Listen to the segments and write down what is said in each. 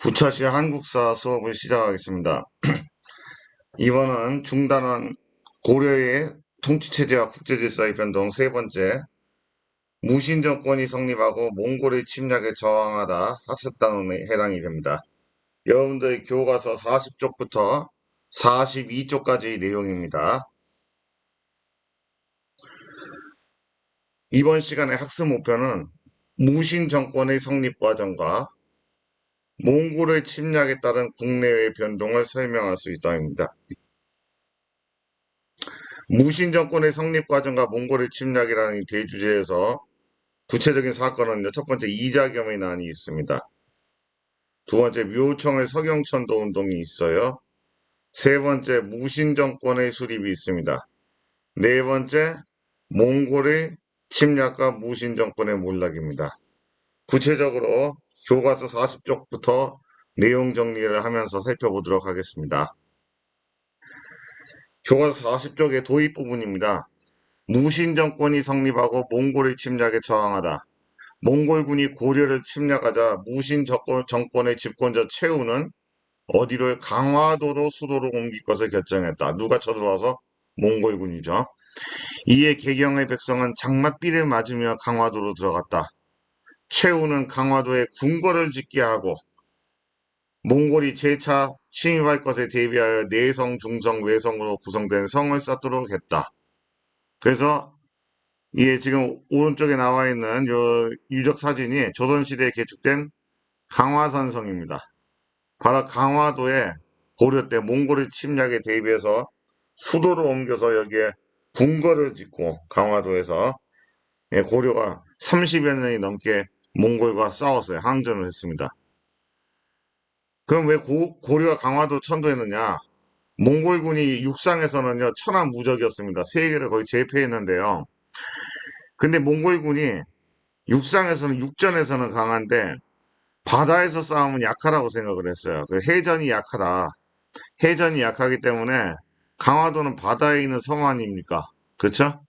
9차시 한국사 수업을 시작하겠습니다. 이번은 중단한 고려의 통치체제와 국제질서의 변동 세 번째, 무신정권이 성립하고 몽골의 침략에 저항하다 학습단원에 해당이 됩니다. 여러분들 교과서 40쪽부터 42쪽까지의 내용입니다. 이번 시간의 학습 목표는 무신정권의 성립 과정과 몽골의 침략에 따른 국내외 변동을 설명할 수 있다입니다. 무신 정권의 성립 과정과 몽골의 침략이라는 이 대주제에서 구체적인 사건은요, 첫 번째 이자겸의 난이 있습니다. 두 번째 묘청의 서경천도 운동이 있어요. 세 번째 무신 정권의 수립이 있습니다. 네 번째 몽골의 침략과 무신 정권의 몰락입니다. 구체적으로 교과서 40쪽부터 내용 정리를 하면서 살펴보도록 하겠습니다. 교과서 40쪽의 도입 부분입니다. 무신 정권이 성립하고 몽골의 침략에 저항하다. 몽골군이 고려를 침략하자 무신 정권의 집권자 최후는 어디로 강화도로 수도로 옮길 것을 결정했다. 누가 쳐들어와서? 몽골군이죠. 이에 개경의 백성은 장맛비를 맞으며 강화도로 들어갔다. 최후는 강화도에 궁궐을 짓게 하고 몽골이 재차 침입할 것에 대비하여 내성, 중성, 외성으로 구성된 성을 쌓도록 했다. 그래서 이게 지금 오른쪽에 나와 있는 요 유적 사진이 조선시대에 개축된 강화산성입니다. 바로 강화도에 고려 때 몽골의 침략에 대비해서 수도로 옮겨서 여기에 궁궐을 짓고 강화도에서 고려가 30여 년이 넘게 몽골과 싸웠어요. 항전을 했습니다. 그럼 왜 고려가 강화도 천도했느냐? 몽골군이 육상에서는요 천하무적이었습니다. 세계를 거의 제패했는데요. 근데 몽골군이 육상에서는 육전에서는 강한데 바다에서 싸우면 약하다고 생각을 했어요. 그 해전이 약하다. 해전이 약하기 때문에 강화도는 바다에 있는 섬 아닙니까? 그렇죠?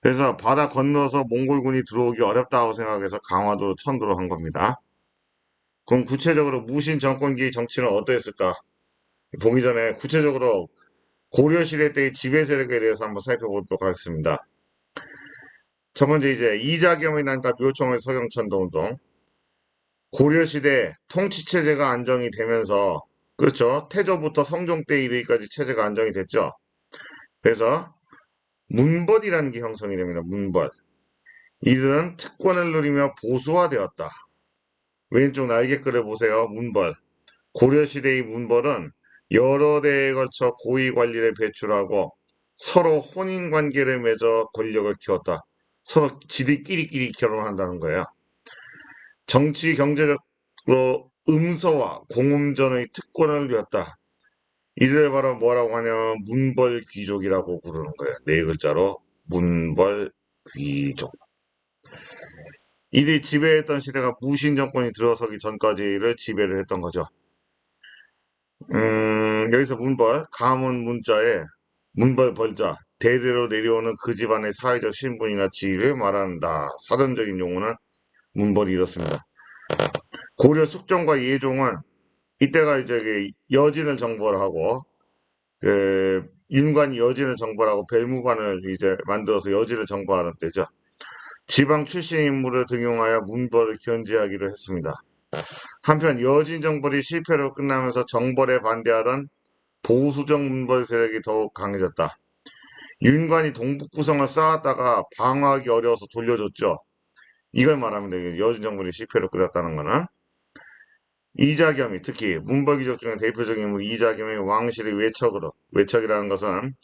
그래서 바다 건너서 몽골군이 들어오기 어렵다고 생각해서 강화도로 천도로 한 겁니다. 그럼 구체적으로 무신 정권기의 정치는 어떠했을까? 보기 전에 구체적으로 고려시대 때의 지배 세력에 대해서 한번 살펴보도록 하겠습니다. 첫 번째 이제 이자겸의 난과 묘청의 서경천도 운동. 고려시대 통치체제가 안정이 되면서 그렇죠. 태조부터 성종 때 이르기까지 체제가 안정이 됐죠. 그래서 문벌이라는 게 형성이 됩니다. 문벌. 이들은 특권을 누리며 보수화되었다. 왼쪽 날개글을 보세요. 문벌. 고려시대의 문벌은 여러 대에 걸쳐 고위 관리를 배출하고 서로 혼인관계를 맺어 권력을 키웠다. 서로 지들끼리끼리 결혼한다는 거예요. 정치 경제적으로 음서와 공음전의 특권을 누렸다. 이들을 바로 뭐라고 하냐면 문벌귀족이라고 부르는 거예요. 네 글자로 문벌귀족. 이들이 지배했던 시대가 무신 정권이 들어서기 전까지를 지배를 했던 거죠. 여기서 문벌, 가문 문자에 문벌 벌자, 대대로 내려오는 그 집안의 사회적 신분이나 지위를 말한다. 사전적인 용어는 문벌이 이렇습니다. 고려 숙종과 예종은 이때가 이제 여진을 정벌 하고 윤관이 여진을 정벌하고 벨무관을 이제 만들어서 여진을 정벌하는 때죠. 지방 출신 인물을 등용하여 문벌을 견제하기로 했습니다. 한편 여진 정벌이 실패로 끝나면서 정벌에 반대하던 보수적 문벌 세력이 더욱 강해졌다. 윤관이 동북구성을 쌓았다가 방어하기 어려워서 돌려줬죠. 이걸 말하면 되겠죠. 여진 정벌이 실패로 끝났다는 거는. 이자겸이 특히 문벌귀족 중에 대표적인 인물 이자겸의 왕실의 외척이라는 것은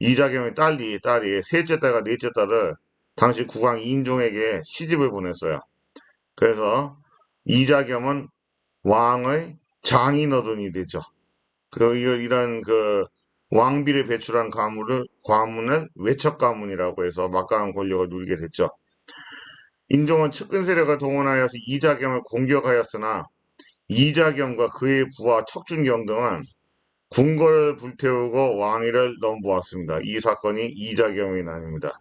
이자겸의 딸이 셋째 딸과 넷째 딸을 당시 국왕 인종에게 시집을 보냈어요. 그래서 이자겸은 왕의 장인어른이 되죠. 이런 왕비를 배출한 가문을 외척 가문이라고 해서 막강한 권력을 누리게 됐죠. 인종은 측근 세력을 동원하여서 이자겸을 공격하였으나 이자겸과 그의 부하 척준경 등은 궁궐을 불태우고 왕위를 넘보았습니다. 이 사건이 이자겸의 난입니다.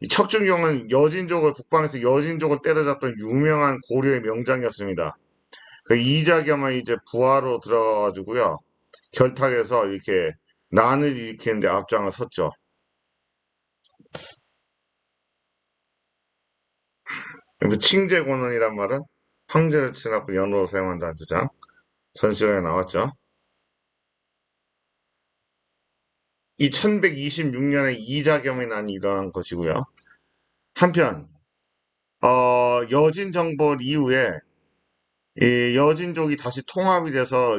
이 척준경은 북방에서 여진족을 때려잡던 유명한 고려의 명장이었습니다. 그 이자겸은 이제 부하로 들어가가지고요. 결탁해서 이렇게 난을 일으키는데 앞장을 섰죠. 그래서 칭제곤원이란 말은 황제를 치닫고 연호로 사용한다는 주장. 전시회에 나왔죠. 이 1126년에 이자겸의 난이 일어난 것이고요. 한편 여진정벌 이후에 이 여진족이 다시 통합이 돼서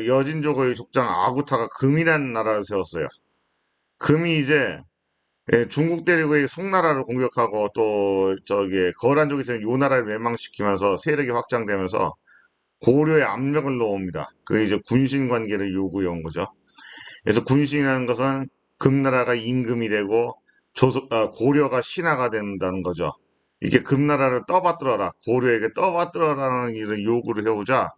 여진족의 족장 아구타가 금이라는 나라를 세웠어요. 금이 이제 중국 대륙의 송나라를 공격하고 또 저기 거란족이 있는 요 나라를 멸망시키면서 세력이 확장되면서 고려에 압력을 넣습니다. 그게 이제 군신 관계를 요구해 온 거죠. 그래서 군신이라는 것은 금나라가 임금이 되고 고려가 신하가 된다는 거죠. 이렇게 금나라를 떠받들어라, 고려에게 떠받들어라는 이런 요구를 해오자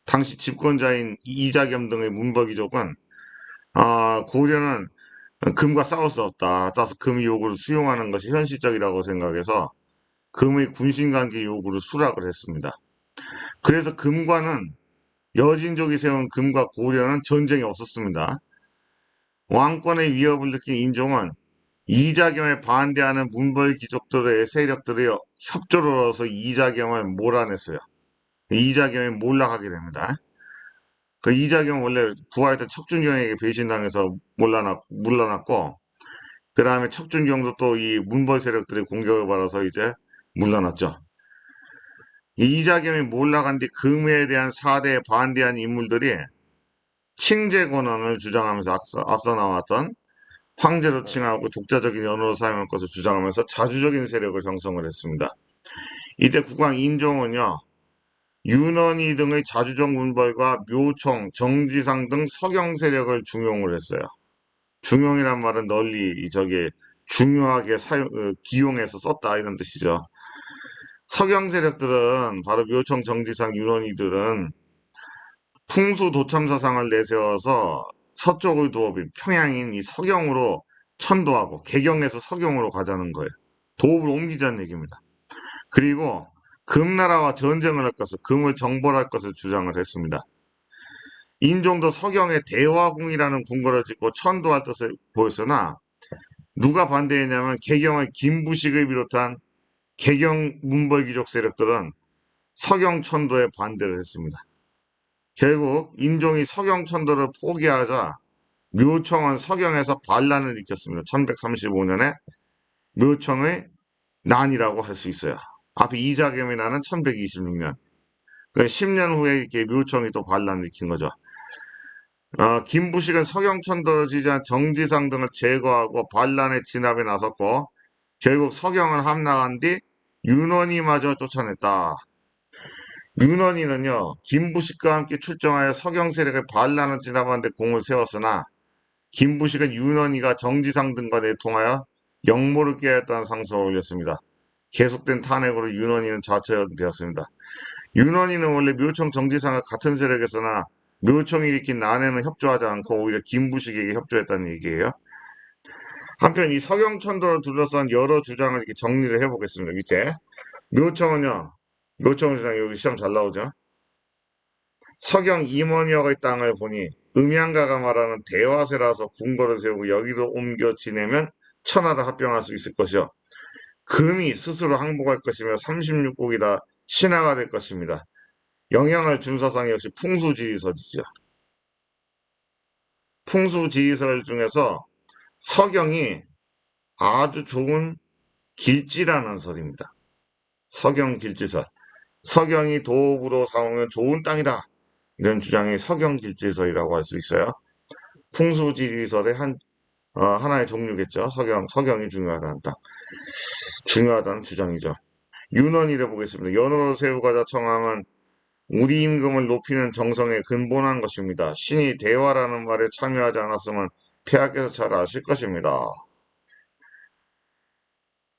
당시 집권자인 이자겸 등의 문벌귀족은 고려는 금과 싸울 수 없다. 따라서 금의 요구를 수용하는 것이 현실적이라고 생각해서 금의 군신관계 요구를 수락을 했습니다. 그래서 금과는 여진족이 세운 금과 고려는 전쟁이 없었습니다. 왕권의 위협을 느낀 인종은 이자겸에 반대하는 문벌 귀족들의 세력들이 협조를 얻어서 이자겸을 몰아냈어요. 이자겸이 몰락하게 됩니다. 그 이자겸은 원래 부하였던 척준경에게 배신당해서 물러났고, 그 다음에 척준경도 또 이 문벌 세력들의 공격을 받아서 이제 물러났죠. 이 이자겸이 몰락한 뒤 금에 대한 사대에 반대한 인물들이 칭제 권한을 주장하면서 앞서 나왔던 황제로 칭하고 독자적인 언어로 사용할 것을 주장하면서 자주적인 세력을 형성을 했습니다. 이때 국왕 인종은요, 윤원희 등의 자주적 문벌과 묘총, 정지상 등 서경 세력을 중용을 했어요. 중용이란 말은 널리 저게 중요하게 기용해서 썼다 이런 뜻이죠. 서경 세력들은 바로 묘총, 정지상, 윤원희들은 풍수 도참사상을 내세워서 서쪽의 도읍인 평양인 이 서경으로 천도하고 개경에서 서경으로 가자는 거예요. 도읍을 옮기자는 얘기입니다. 그리고 금나라와 전쟁을 할 것을, 금을 정벌할 것을 주장을 했습니다. 인종도 서경에 대화궁이라는 궁궐을 짓고 천도할 뜻을 보였으나 누가 반대했냐면 개경의 김부식을 비롯한 개경 문벌귀족 세력들은 서경 천도에 반대를 했습니다. 결국 인종이 서경 천도를 포기하자 묘청은 서경에서 반란을 일으켰습니다. 1135년에 묘청의 난이라고 할 수 있어요. 앞에 이자겸의 난은 1126년. 그 10년 후에 이렇게 묘청이 또 반란을 일으킨 거죠. 김부식은 서경천도를 지지한 정지상 등을 제거하고 반란의 진압에 나섰고 결국 서경은 함락한 뒤 윤원이마저 쫓아냈다. 윤원이는요, 김부식과 함께 출정하여 서경 세력의 반란을 진압하는 데 공을 세웠으나 김부식은 윤원이가 정지상 등과 내통하여 역모를 깨었다는 상성을 올렸습니다. 계속된 탄핵으로 윤원이는 좌처되었습니다. 윤원이는 원래 묘청 정지상과 같은 세력에서나 묘청이 일으킨 난에는 협조하지 않고 오히려 김부식에게 협조했다는 얘기예요. 한편 이 서경천도를 둘러싼 여러 주장을 이렇게 정리를 해보겠습니다. 밑에 묘청은요, 묘청 주장 여기 시험 잘 나오죠. 서경 임원역의 땅을 보니 음양가가 말하는 대화세라서 궁궐을 세우고 여기로 옮겨 지내면 천하를 합병할 수 있을 것이요. 금이 스스로 항복할 것이며 36국이 다 신하가 될 것입니다. 영향을 준 서상이 역시 풍수지휘설이죠. 풍수지휘설 중에서 서경이 아주 좋은 길지라는 설입니다. 서경 길지설. 서경이 도읍으로 삼으면 좋은 땅이다. 이런 주장이 서경 길지설이라고 할 수 있어요. 풍수지휘설의 하나의 종류겠죠. 서경이 중요하다는 땅. 중요하다는 주장이죠. 윤원이를 보겠습니다. 연호로 세우가자 청함은 우리 임금을 높이는 정성에 근본한 것입니다. 신이 대화라는 말에 참여하지 않았으면 폐하께서 잘 아실 것입니다.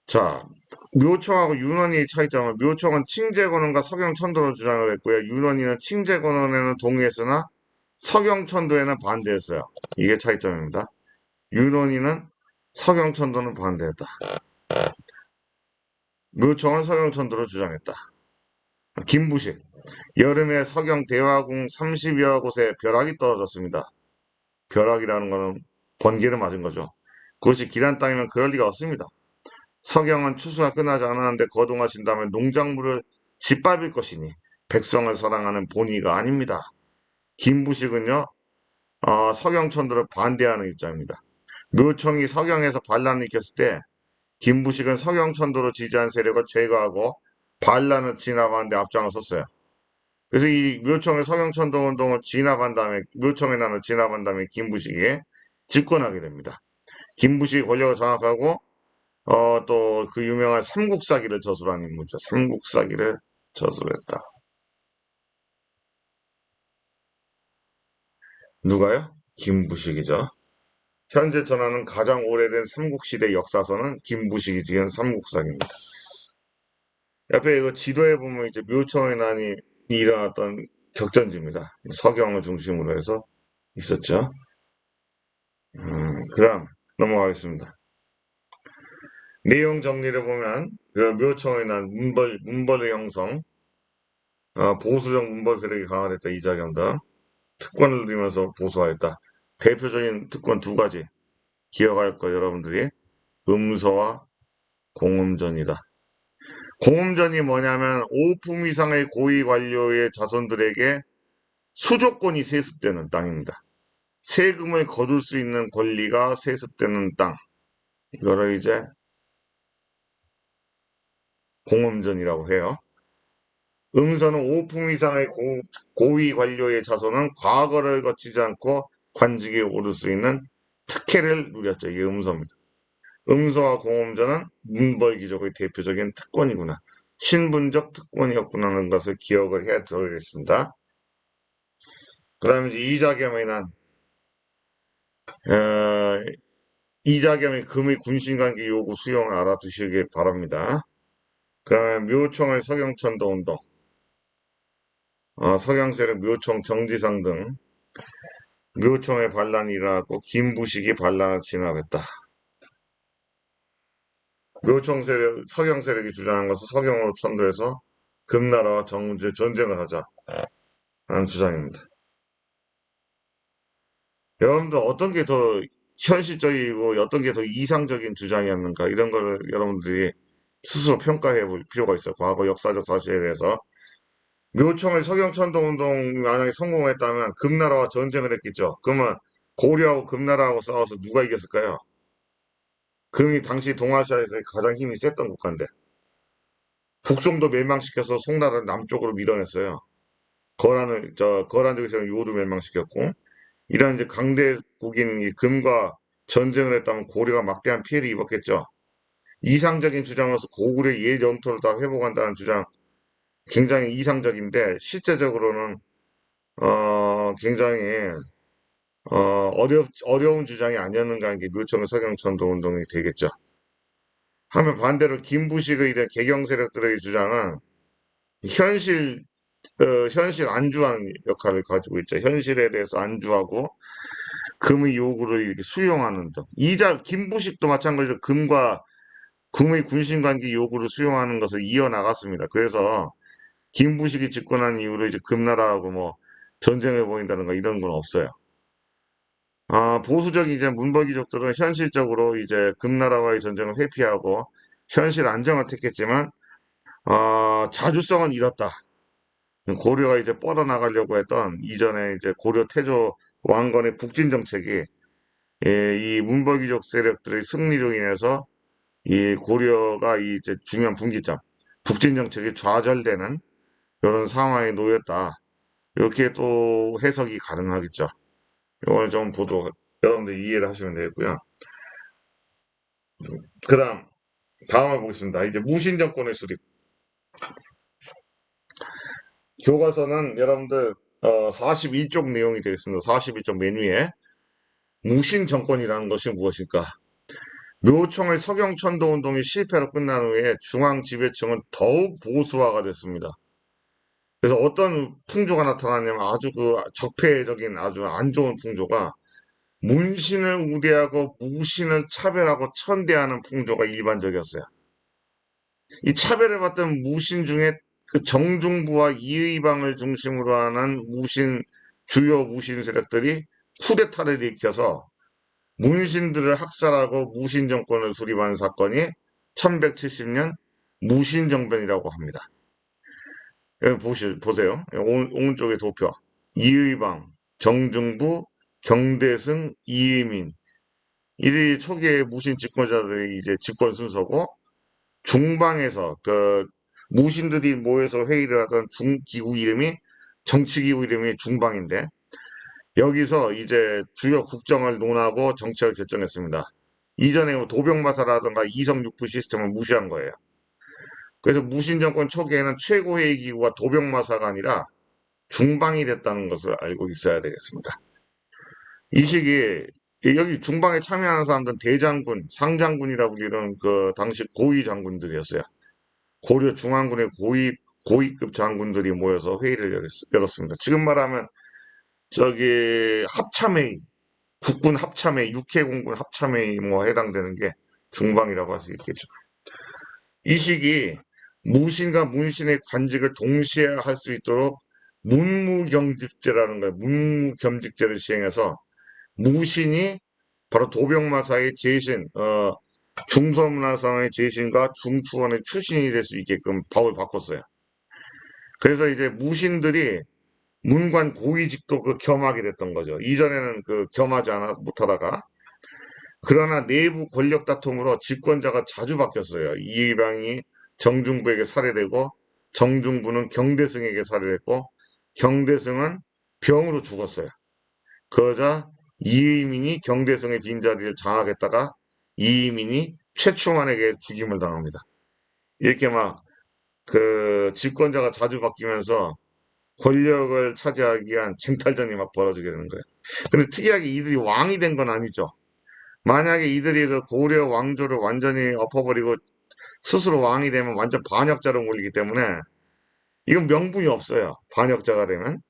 자, 묘청하고 윤원이의 차이점은 묘청은 칭제권원과 서경천도로 주장을 했고요. 윤원이는 칭제권원에는 동의했으나 서경천도에는 반대했어요. 이게 차이점입니다. 윤원이는 서경천도는 반대했다. 묘청은 서경천도로 주장했다. 김부식. 여름에 서경 대화궁 30여 곳에 벼락이 떨어졌습니다. 벼락이라는 거는 번개를 맞은 거죠. 그것이 기란 땅이면 그럴 리가 없습니다. 서경은 추수가 끝나지 않았는데 거동하신다면 농작물을 짓밟을 것이니 백성을 사랑하는 본의가 아닙니다. 김부식은요, 서경천도를 반대하는 입장입니다. 묘청이 서경에서 반란을 일으켰을 때 김부식은 서경천도를 지지한 세력을 제거하고 반란을 진압하는 데 앞장을 섰어요. 그래서 이 묘청의 서경천도 운동을 진압한 다음에 묘청의 난을 진압한 다음에 김부식이 집권하게 됩니다. 김부식이 권력을 장악하고 또 그 유명한 삼국사기를 저술한 인물이죠. 삼국사기를 저술했다. 누가요? 김부식이죠. 현재 전하는 가장 오래된 삼국시대 역사서는 김부식이 지은 삼국사기입니다. 옆에 이거 지도에 보면 이제 묘청의 난이 일어났던 격전지입니다. 서경을 중심으로 해서 있었죠. 그 다음 넘어가겠습니다. 내용 정리를 보면 그 묘청의 난 문벌의 형성, 보수적 문벌 세력이 강화됐다. 이자겸 등 특권을 누리면서 보수하였다. 대표적인 특권 두 가지 기억할 거 여러분들이 음서와 공음전이다. 공음전이 뭐냐면 5품 이상의 고위 관료의 자손들에게 수조권이 세습되는 땅입니다. 세금을 거둘 수 있는 권리가 세습되는 땅. 이거를 이제 공음전이라고 해요. 음서는 5품 이상의 고위 관료의 자손은 과거를 거치지 않고 관직에 오를 수 있는 특혜를 누렸죠. 이게 음서입니다. 음서와 공음전은 문벌귀족의 대표적인 특권이구나. 신분적 특권이었구나는 것을 기억을 해야 되겠습니다. 그 다음에 이제 이자겸의 난, 어, 이자겸의 금의 군신관계 요구 수용을 알아두시기 바랍니다. 그 다음에 묘청의 서경천도 운동, 서경세력 묘청 정지상 등 묘청의 반란이 일어났고 김부식이 반란을 진압했다. 묘청 세력, 서경 세력이 주장한 것은 서경으로 천도해서 금나라와 정제 전쟁을 하자라는 주장입니다. 여러분들 어떤 게 더 현실적이고 어떤 게 더 이상적인 주장이었는가 이런 거를 여러분들이 스스로 평가해 볼 필요가 있어요. 과거 역사적 사실에 대해서. 묘청의 서경천도 운동 만약에 성공했다면 금나라와 전쟁을 했겠죠. 그러면 고려하고 금나라하고 싸워서 누가 이겼을까요? 금이 당시 동아시아에서 가장 힘이 셌던 국가인데 북송도 멸망시켜서 송나라를 남쪽으로 밀어냈어요. 거란을 적에서 요도 멸망시켰고 이런 이제 강대국인 이 금과 전쟁을 했다면 고려가 막대한 피해를 입었겠죠. 이상적인 주장으로서 고구려의 옛 영토를 다 회복한다는 주장 굉장히 이상적인데 실제적으로는 굉장히 어려운 주장이 아니었는가 하는 게 묘청의 서경천도 운동이 되겠죠. 하면 반대로 김부식의 이런 개경 세력들의 주장은 현실 현실 안주하는 역할을 가지고 있죠. 현실에 대해서 안주하고 금의 요구를 이렇게 수용하는 등. 김부식도 마찬가지로 금의 군신관계 요구를 수용하는 것을 이어나갔습니다. 그래서 김부식이 집권한 이후로 이제 금나라하고 뭐 전쟁해 보인다든가 이런 건 없어요. 보수적인 이제 문벌귀족들은 현실적으로 이제 금나라와의 전쟁을 회피하고 현실 안정을 택했지만, 자주성은 잃었다. 고려가 이제 뻗어나가려고 했던 이전에 이제 고려 태조 왕건의 북진 정책이 이 문벌귀족 세력들의 승리로 인해서 이 고려가 이제 중요한 분기점, 북진 정책이 좌절되는 이런 상황에 놓였다. 이렇게 또 해석이 가능하겠죠. 이걸 좀 여러분들 이해를 하시면 되겠고요. 다음을 보겠습니다. 이제 무신 정권의 수립. 교과서는 여러분들 41쪽 내용이 되겠습니다. 41쪽 맨 위에 무신 정권이라는 것이 무엇일까? 묘청의 서경천도 운동이 실패로 끝난 후에 중앙 지배층은 더욱 보수화가 됐습니다. 그래서 어떤 풍조가 나타나냐면 아주 그 적폐적인 아주 안 좋은 풍조가 문신을 우대하고 무신을 차별하고 천대하는 풍조가 일반적이었어요. 이 차별을 받던 무신 중에 그 정중부와 이의방을 중심으로 하는 주요 무신 세력들이 쿠데타를 일으켜서 문신들을 학살하고 무신 정권을 수립한 사건이 1170년 무신정변이라고 합니다. 여기 보세요. 오른쪽에 도표. 이의방, 정중부, 경대승, 이의민. 이들이 초기의 무신 집권자들의 이제 집권 순서고, 중방에서 무신들이 모여서 회의를 하던 중기구 이름이 정치기구 이름이 중방인데, 여기서 이제 주요 국정을 논하고 정책을 결정했습니다. 이전에 뭐 도병마사라든가 이성육부 시스템을 무시한 거예요. 그래서 무신 정권 초기에는 최고회의 기구가 도병마사가 아니라 중방이 됐다는 것을 알고 있어야 되겠습니다. 이 시기에 여기 중방에 참여하는 사람들은 대장군, 상장군이라 불리는 그 당시 고위 장군들이었어요. 고려 중앙군의 고위급 장군들이 모여서 회의를 열었습니다. 지금 말하면 저기 합참회의, 국군 합참회의, 육해공군 합참회의 뭐 해당되는 게 중방이라고 할 수 있겠죠. 이 시기 무신과 문신의 관직을 동시에 할 수 있도록 문무경직제라는 거예요. 문무겸직제를 시행해서 무신이 바로 도병마사의 제신, 중서문화상의 제신과 중추원의 출신이 될 수 있게끔 법을 바꿨어요. 그래서 이제 무신들이 문관 고위직도 겸하게 됐던 거죠. 이전에는 겸하지 못하다가. 그러나 내부 권력 다툼으로 집권자가 자주 바뀌었어요. 이의방이 정중부에게 살해되고, 정중부는 경대승에게 살해됐고, 경대승은 병으로 죽었어요. 그러자 이의민이 경대승의 빈자리를 장악했다가 이의민이 최충환에게 죽임을 당합니다. 이렇게 막 집권자가 자주 바뀌면서 권력을 차지하기 위한 쟁탈전이 막 벌어지게 되는 거예요. 근데 특이하게 이들이 왕이 된 건 아니죠. 만약에 이들이 그 고려 왕조를 완전히 엎어버리고 스스로 왕이 되면 완전 반역자로 몰리기 때문에 이건 명분이 없어요. 반역자가 되면.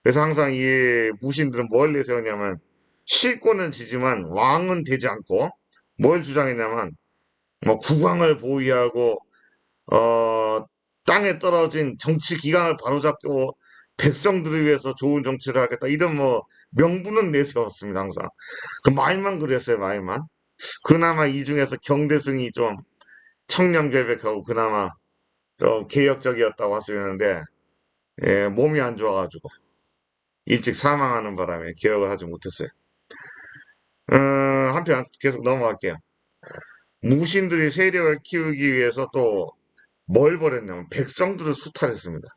그래서 항상 이 무신들은 뭘 내세웠냐면 실권은 지지만 왕은 되지 않고 뭘 주장했냐면 뭐 국왕을 보위하고 땅에 떨어진 정치 기강을 바로잡고 백성들을 위해서 좋은 정치를 하겠다 이런 뭐 명분은 내세웠습니다. 항상 그 말만 그랬어요. 말만. 그나마 이 중에서 경대승이 좀 청렴결백하고 그나마 좀 개혁적이었다고 할 수 있는데 예, 몸이 안 좋아가지고 일찍 사망하는 바람에 개혁을 하지 못했어요. 한편 계속 넘어갈게요. 무신들이 세력을 키우기 위해서 또 뭘 벌였냐면 백성들을 수탈했습니다.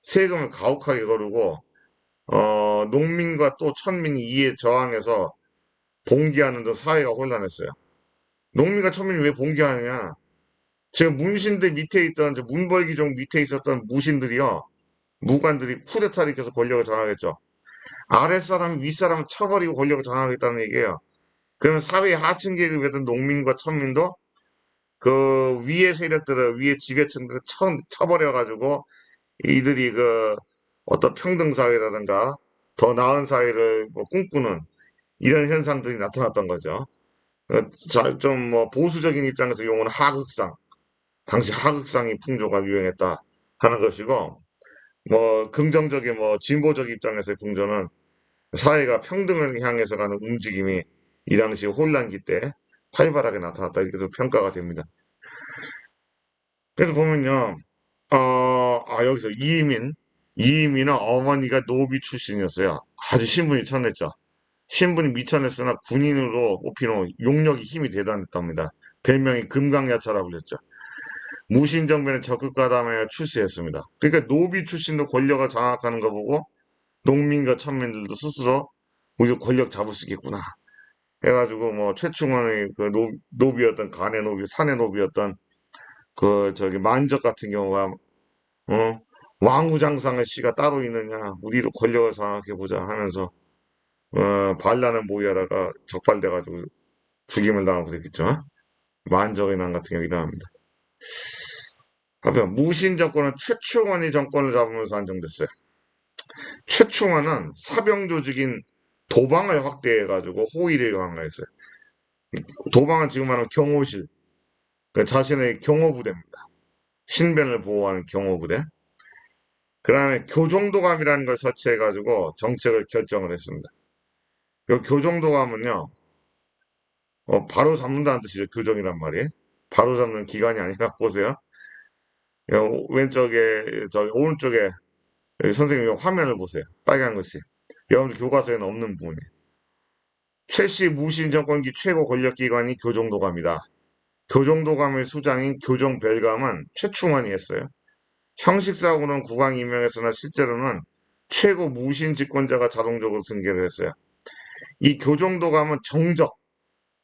세금을 가혹하게 거르고 농민과 또 천민이 이에 저항해서 봉기하는 등 사회가 혼란했어요. 농민과 천민이 왜 봉기하느냐? 지금 문신들 밑에 있던 문벌기종 밑에 있었던 무신들이요. 무관들이 쿠데타를 일으켜서 권력을 장악했죠. 아랫사람, 윗사람을 쳐버리고 권력을 장악했다는 얘기예요. 그러면 사회 하층 계급이었던 농민과 천민도 그 위의 세력들을, 위의 지배층들을 쳐버려가지고 이들이 어떤 평등사회라든가 더 나은 사회를 뭐 꿈꾸는 이런 현상들이 나타났던 거죠. 좀 뭐 보수적인 입장에서 용어는 하극상, 당시 하극상이 풍조가 유행했다 하는 것이고, 뭐 긍정적인 뭐 진보적 입장에서의 풍조는 사회가 평등을 향해서 가는 움직임이 이 당시 혼란기 때 활발하게 나타났다 이렇게도 평가가 됩니다. 그래서 보면요, 여기서 이민은 어머니가 노비 출신이었어요. 아주 신분이 천했죠. 신분이 미천했으나 군인으로 뽑히는 용력이 힘이 대단했답니다. 별명이 금강야차라고 불렸죠. 무신정변에 적극 가담하여 출세했습니다. 그러니까 노비 출신도 권력을 장악하는 거 보고 농민과 천민들도 스스로 우리 권력 잡을 수 있겠구나. 해가지고 뭐 최충원의 노비였던 간의 노비, 산의 노비였던 만적 같은 경우가 왕후장상의 씨가 따로 있느냐, 우리도 권력을 장악해 보자 하면서 반란을 모의하다가 적발돼가지고 죽임을 당하고 그랬겠죠. 만적의 난 같은 경우 일어납니다. 한편 무신 정권은 최충원이 정권을 잡으면서 안정됐어요. 최충원은 사병 조직인 도방을 확대해가지고 호위를 강화했어요. 도방은 지금 말하는 경호실, 그러니까 자신의 경호부대입니다. 신변을 보호하는 경호부대. 그 다음에 교정도감이라는 걸 설치해가지고 정책을 결정을 했습니다. 이 교정도감은요, 바로 잡는다는 뜻이죠. 교정이란 말이. 바로 잡는 기간이 아니라 보세요. 왼쪽에, 오른쪽에 여기 선생님 화면을 보세요. 빨간 것이. 여러분들 교과서에는 없는 부분이. 최씨 무신 정권기 최고 권력기관이 교정도감이다. 교정도감의 수장인 교정별감은 최충원이 했어요. 형식상으로는 국왕이 임명했으나 실제로는 최고 무신 집권자가 자동적으로 승계를 했어요. 이 교정도감은 정적,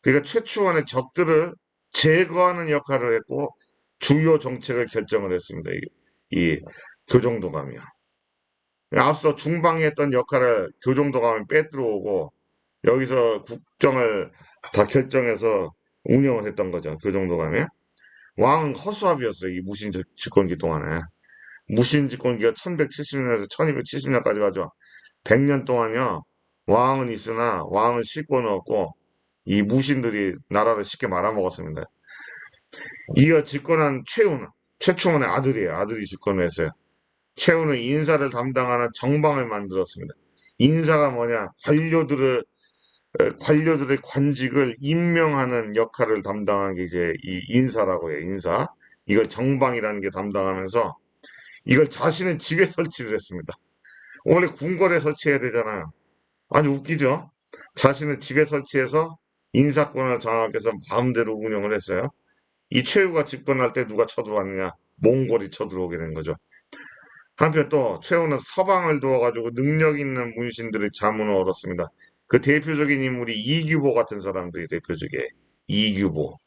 그러니까 최충원의 적들을 제거하는 역할을 했고 주요 정책을 결정을 했습니다. 이 교정도감이요. 앞서 중방에 했던 역할을 교정도감이 빼들어오고 여기서 국정을 다 결정해서 운영을 했던 거죠. 교정도감이. 왕은 허수아비였어요. 이 무신 집권기 동안에. 무신 집권기가 1170년에서 1270년까지 가죠. 100년 동안요. 왕은 있으나 왕은 실권은 없고 이 무신들이 나라를 쉽게 말아먹었습니다. 이어 집권한 최충원의 아들이에요. 아들이 집권을 했어요. 최후는 인사를 담당하는 정방을 만들었습니다. 인사가 뭐냐? 관료들의 관직을 임명하는 역할을 담당한 게 이제 이 인사라고 해요. 인사. 이걸 정방이라는 게 담당하면서 이걸 자신의 집에 설치를 했습니다. 원래 궁궐에 설치해야 되잖아요. 아주 웃기죠? 자신의 집에 설치해서 인사권을 장악해서 마음대로 운영을 했어요. 이 최후가 집권할 때 누가 쳐들어왔느냐? 몽골이 쳐들어오게 된 거죠. 한편 또 최후는 서방을 도와가지고 능력 있는 문신들의 자문을 얻었습니다. 그 대표적인 인물이 이규보 같은 사람들이 대표적이에요. 이규보.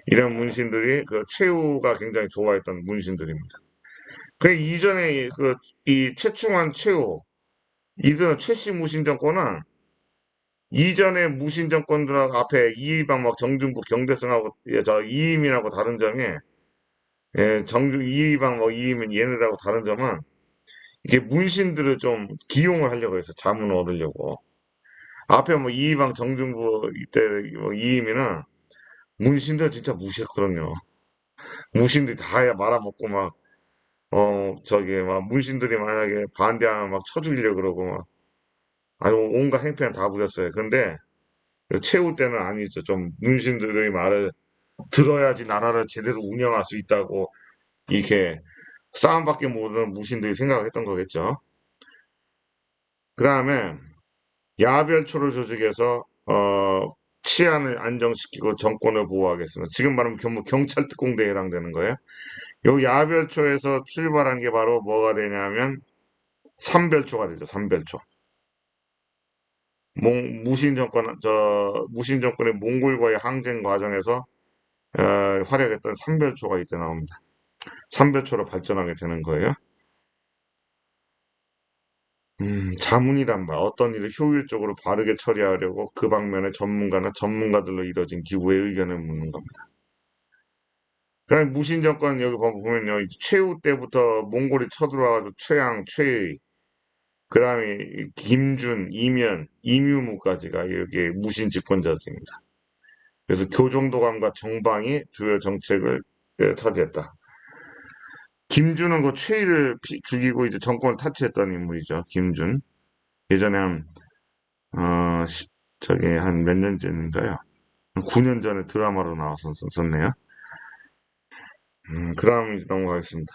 이런 문신들이 그 최후가 굉장히 좋아했던 문신들입니다. 그 이전에 이 최충원 최후, 이들은 최씨 무신 정권은 이전의 무신 정권들하고 앞에 이의방 막 정중부 경대성하고 저 이의민하고 다른 점이 정중 이의방 뭐 이의민 얘네들하고 다른 점은 이게 문신들을 좀 기용을 하려고 해서 자문을 얻으려고. 앞에 뭐 이의방 정중부 이때 뭐 이의민은 문신들 진짜 무시했거든요. 문신들이 다 말아먹고 막 저기 막 문신들이 만약에 반대하면 막 쳐 죽이려고 그러고 막 아주 온갖 행패는 다 부렸어요. 근데 최후 때는 아니죠. 좀 문신들의 말을 들어야지 나라를 제대로 운영할 수 있다고 이렇게 싸움밖에 모르는 무신들이 생각했던 거겠죠. 그 다음에 야별초를 조직해서 치안을 안정시키고 정권을 보호하겠습니다. 지금 말하면 경찰 특공대에 해당되는 거예요. 요 야별초에서 출발한 게 바로 뭐가 되냐면 삼별초가 되죠. 삼별초. 무신 정권의 몽골과의 항쟁 과정에서 활약했던 삼별초가 이때 나옵니다. 삼별초로 발전하게 되는 거예요. 자문이란 말, 어떤 일을 효율적으로 바르게 처리하려고 그 방면의 전문가나 전문가들로 이뤄진 기구의 의견을 묻는 겁니다. 그다음에 무신 정권 여기 보면요, 최후 때부터 몽골이 쳐들어와가지고 최양, 최의, 그다음에 김준, 이면, 이뮤무까지가 여기 무신 집권자들입니다. 그래서 교정도감과 정방이 주요 정책을 차지했다. 김준은 그 최의를 죽이고 이제 정권을 타치했던 인물이죠. 김준. 예전에 어, 저기 한 몇 년 전인가요? 9년 전에 드라마로 나왔었네요. 그 다음 이제 넘어가겠습니다.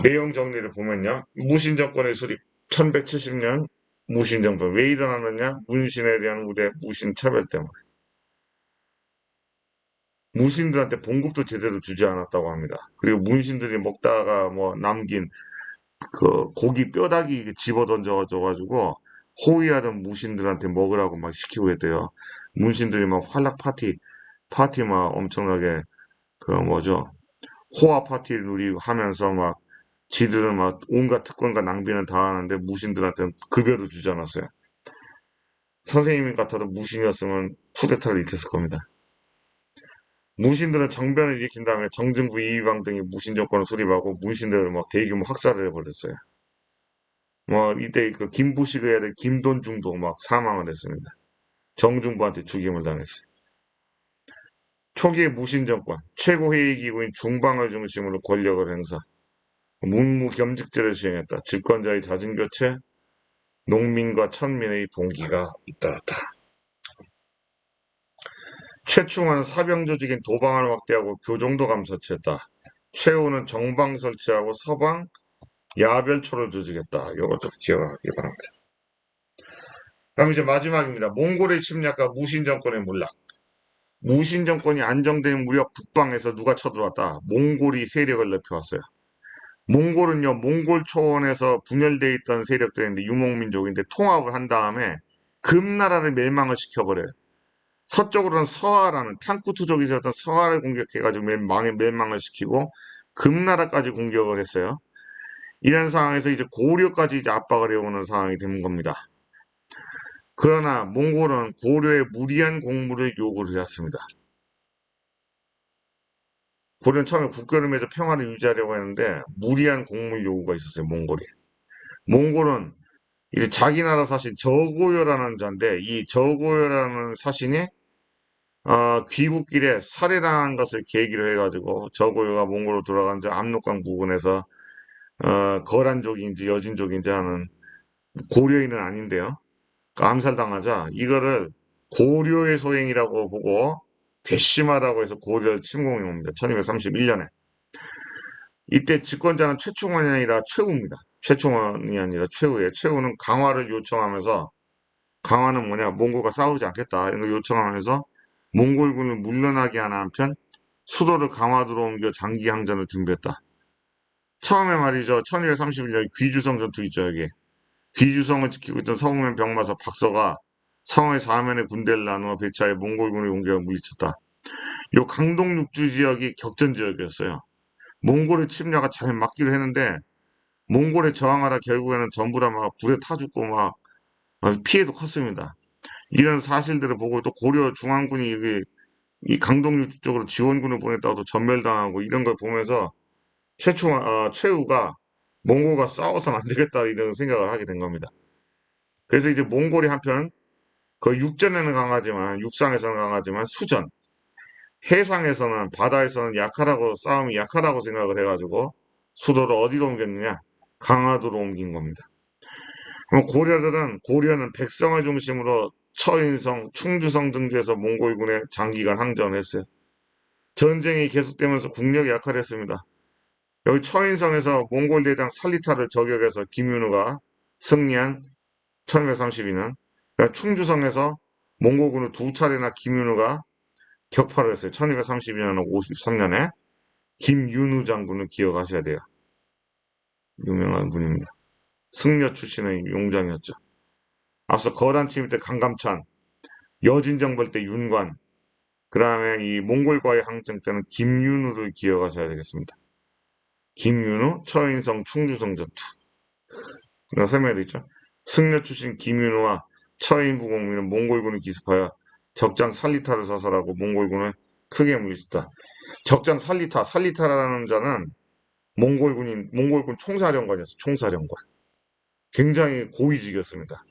내용 정리를 보면요. 무신 정권의 수립. 1170년 무신 정권. 왜 일어나느냐? 문신에 대한 우대, 무신 차별 때문에. 무신들한테 봉급도 제대로 주지 않았다고 합니다. 그리고 문신들이 먹다가 뭐 남긴 그 고기 뼈다귀 집어 던져가지고 호위하던 무신들한테 먹으라고 막 시키고 했대요. 문신들이 막 활락 파티 막 엄청나게 그 뭐죠? 호화 파티를 누리고 하면서 막 지들은 막 온갖 특권과 낭비는 다 하는데 무신들한테는 급여도 주지 않았어요. 선생님 같아도 무신이었으면 쿠데타를 일으켰을 겁니다. 무신들은 정변을 일으킨 다음에 정중부 이휘방 등이 무신 정권을 수립하고 문신들을 막 대규모 학살을 해버렸어요. 뭐 이때 그 김부식의 아들 김돈중도 막 사망을 했습니다. 정중부한테 죽임을 당했어요. 초기의 무신 정권 최고 회의 기구인 중방을 중심으로 권력을 행사. 문무겸직제를 시행했다. 집권자의 잦은 교체, 농민과 천민의 동기가 잇따랐다. 최충원은 사병 조직인 도방을 확대하고 교정도 감설치했다. 최후는 정방 설치하고 서방 야별초를 조직했다. 이것도 기억하기 바랍니다. 다음 이제 마지막입니다. 몽골의 침략과 무신정권의 몰락. 무신정권이 안정된 무렵 북방에서 누가 쳐들어왔다? 몽골이 세력을 넓혀왔어요. 몽골은요, 몽골 초원에서 분열되어 있던 세력들인데 유목민족인데 통합을 한 다음에 금나라를 멸망을 시켜버려요. 서쪽으로는 서하라는 탕쿠투족이 있었던 서하를 공격해가지고 멸망을 시키고 금나라까지 공격을 했어요. 이런 상황에서 이제 고려까지 이제 압박을 해오는 상황이 되는 겁니다. 그러나 몽골은 고려에 무리한 공물을 요구를 해왔습니다. 고려는 처음에 국교를 맺어 평화를 유지하려고 했는데 무리한 공물 요구가 있었어요. 몽골이. 몽골은 이제 자기 나라 사신 저고요라는 자인데 이 저고요라는 사신이 귀국길에 살해당한 것을 계기로 해가지고 저고요가 몽골로 돌아간 자 압록강 부근에서 거란족인지 여진족인지 하는 고려인은 아닌데요. 그 암살당하자 이거를 고려의 소행이라고 보고 괘씸하다고 해서 고려를 침공해 옵니다. 1231년에. 이때 집권자는 최충원이 아니라 최후입니다. 최충원이 아니라 최후예요. 최후는 강화를 요청하면서 강화는 뭐냐? 몽골과 싸우지 않겠다. 이런 걸 요청하면서 몽골군을 물러나게 하는 한편 수도를 강화도로 옮겨 장기 항전을 준비했다. 처음에 말이죠. 1231년 귀주성 전투 있죠, 여기. 귀주성을 지키고 있던 서우면 병마사 박서가 성의 사면에 군대를 나누어 배차해 몽골군의 공격을 물리쳤다. 요 강동 육주 지역이 격전 지역이었어요. 몽골의 침략을 잘 막기로 했는데 몽골에 저항하다 결국에는 전부 다 막 불에 타 죽고 막 피해도 컸습니다. 이런 사실들을 보고 또 고려 중앙군이 여기 이 강동 육주 쪽으로 지원군을 보냈다고 또 전멸당하고 이런 걸 보면서 최후가 몽골과 싸워서는 안 되겠다 이런 생각을 하게 된 겁니다. 그래서 이제 몽골이 한편 그 육전에는 강하지만 육상에서는 강하지만 수전 해상에서는 바다에서는 약하다고 싸움이 약하다고 생각을 해가지고 수도를 어디로 옮겼느냐 강화도로 옮긴 겁니다. 그럼 고려는 백성을 중심으로 처인성, 충주성 등지에서 몽골군에 장기간 항전을 했어요. 전쟁이 계속되면서 국력이 약화됐습니다. 여기 처인성에서 몽골 대장 살리타를 저격해서 김윤우가 승리한 1232년, 충주성에서 몽골군을 두 차례나 김윤우가 격파를 했어요. 1232년, 53년에 김윤우 장군을 기억하셔야 돼요. 유명한 분입니다. 승려 출신의 용장이었죠. 앞서 거란 침입 때 강감찬, 여진정벌 때 윤관, 그 다음에 이 몽골과의 항쟁 때는 김윤우를 기억하셔야 되겠습니다. 김윤우, 처인성, 충주성 전투. 설명해 드렸죠. 승려 출신 김윤우와 처인부공민은 몽골군을 기습하여 적장 살리타를 사살하고 몽골군을 크게 물리쳤다. 적장 살리타라는 자는 몽골군 총사령관이었어. 총사령관. 굉장히 고위직이었습니다.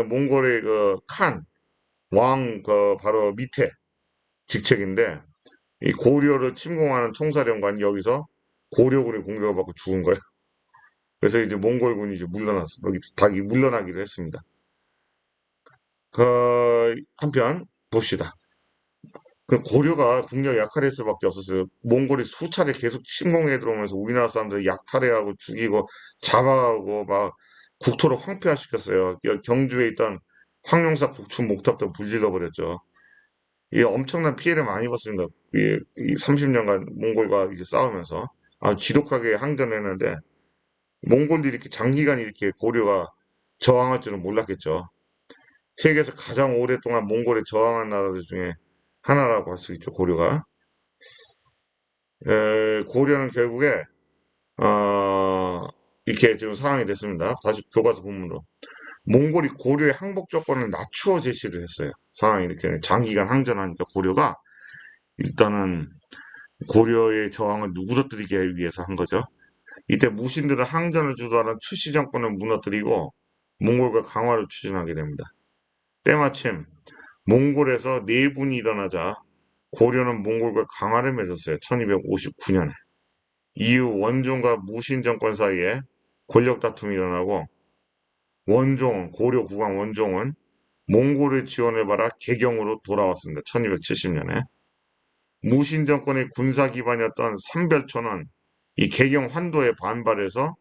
몽골의 그 왕, 바로 밑에 직책인데, 이 고려를 침공하는 총사령관이 여기서 고려군의 공격을 받고 죽은 거예요. 그래서 이제 몽골군이 이제 닭이 물러나기로 했습니다. 한편, 봅시다. 그 고려가 국력 약화될 수밖에 없었어요. 몽골이 수차례 계속 침공해 들어오면서 우리나라 사람들 약탈해하고 죽이고 잡아가고 막 국토를 황폐화시켰어요. 경주에 있던 황룡사 국춘 목탑도 불질러 버렸죠. 이 엄청난 피해를 많이 입었습니다. 이 30년간 몽골과 이제 싸우면서 아주 지독하게 항전했는데 몽골들이 이렇게 장기간 이렇게 고려가 저항할 줄은 몰랐겠죠. 세계에서 가장 오랫동안 몽골에 저항한 나라들 중에 하나라고 할 수 있죠. 고려가. 고려는 결국에 이렇게 지금 상황이 됐습니다. 다시 교과서 본문으로. 몽골이 고려의 항복 조건을 낮추어 제시를 했어요. 상황이 이렇게 장기간 항전하니까 고려가 일단은 고려의 저항을 누그러뜨리기 위해서 한 거죠. 이때 무신들은 항전을 주도하는 출시 정권을 무너뜨리고 몽골과 강화를 추진하게 됩니다. 때마침 몽골에서 내분이 일어나자 고려는 몽골과 강화를 맺었어요. 1259년에. 이후 원종과 무신 정권 사이에 권력 다툼이 일어나고 고려 국왕 원종은 몽골의 지원을 받아 개경으로 돌아왔습니다. 1270년에. 무신 정권의 군사 기반이었던 삼별초는 이 개경 환도에 반발해서